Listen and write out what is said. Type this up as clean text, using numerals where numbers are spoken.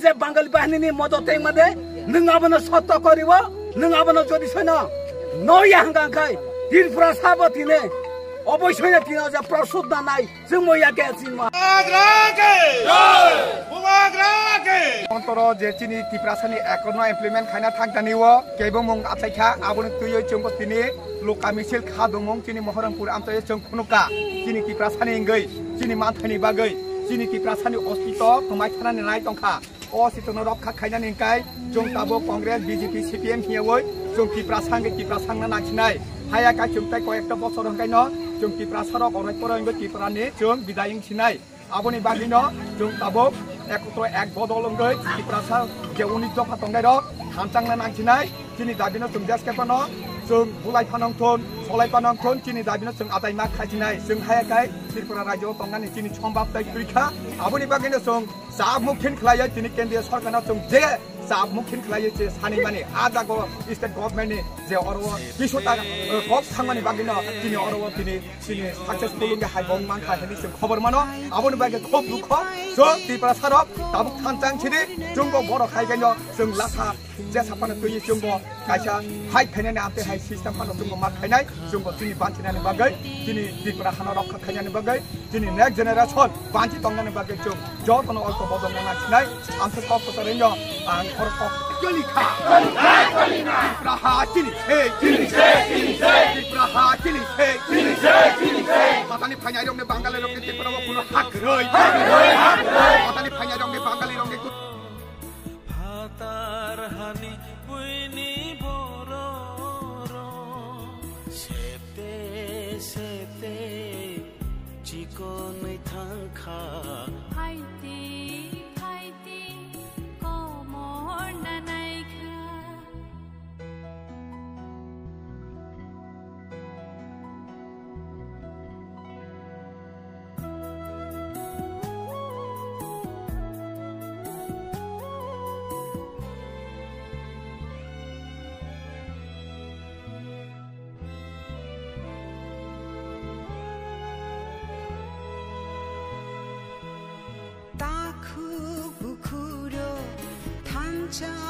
যে বাঙালি বাহিনী মদতে মাদে নङाबनो सत्त करिव नङाबनो যদি छैन नय हांगाखाय ত্রিপুরা সাবতিনে অবশ্যই তিন যে প্রসুদ্ধ নাই जों ময়াকে চিনমা অন্তর যে চিনি ত্রিপুরাসানি এখনো ইমপ্লিমেন্ট খাইনা থাকদানিও কেবো মং আচাইখা আবনি তুই চংকো তিনি লোকা মিছিল খাদমং চিনি মহরমপুর আমতয়ে চং খুনুকা চিনি ত্রিপুরাসানি গৈ চিনি মানথানি বাগৈ চিনি ত্রিপুরাসানি অস্তিত্ব তোমাই থানানি নাই তংখা অস্তিত্ব রক্ষা খাইনা নিকাই जों ताबो कांग्रेस बीजेपी सीपीएम हियावै जों ত্রিপুরাসাংনা नाखिनाय हाया का चुमताय कयेकटा बছর हंगायनो जों ত্রিপুরাসাरक अरायपरंगो ত্রিপুরাनि जों बिदायिं सिनाय आबनि बागिनो जों ताबो एकत्र एक बदलंगै ত্রিপুরাसा जे उनि दफा तंगायरो हामचांना नाखिनाय दिनै दाबिनो जों देसकेपनो जों बुलायफानांथन सलायफानांथन दिनै दाबिनो जों आदायमा खाजिनाय जों हायाखाय त्रिपुरा राज्योआव तंगानि दिनै सम्भाबताय तुइखा आबनि बागिनो जों जामुखिन खलायो दिनै केन्द्रीय सरकारनाव जों जे जामुखिन खलायो जे सानै माने आदागो स्टेट गभर्नमेन्टनि जे अरव किसुता हक थांमानि बागिनो दिनै अरव दिनै साक्सेसफुल हाइबं मानखा हेनि जों खबर मानो आबनि बागे खूब दुख जों त्रिपुरा सारक ताबुक खानचां छिरि जोंबो बर' खायगायनो जों लासा जे सापानो तुइ जोंबो कायसा हाइ खायनानि आते हाइ सिस्टेम फानो जोंबो मा खायनाय जोंबो दिनै बान्थिनानि बागै दिनै त्रिपुरा हाना रक्षा खायनानि बागै दिनै नेक्स्ट जेनेरेशन बान्थि तंगानि बागै जों जतनो अल्प बदलना नाखिनाय आंखौ कपतारैनो आं खरक जलिखा त्रिपुरा हा चिनि हे त्रिपुरा हा चिनि हे मातानि फाइनाय रंनि बांगाली रंनि त्रिपुराव कुनो हाक रय मातानि फाइनाय रंनि बांगाली रंनि हातार हानि बुइनि बरर सेते सेते चिकनै थांखा फाइति फाइति कमर नानायखा Bukhuro, Tancha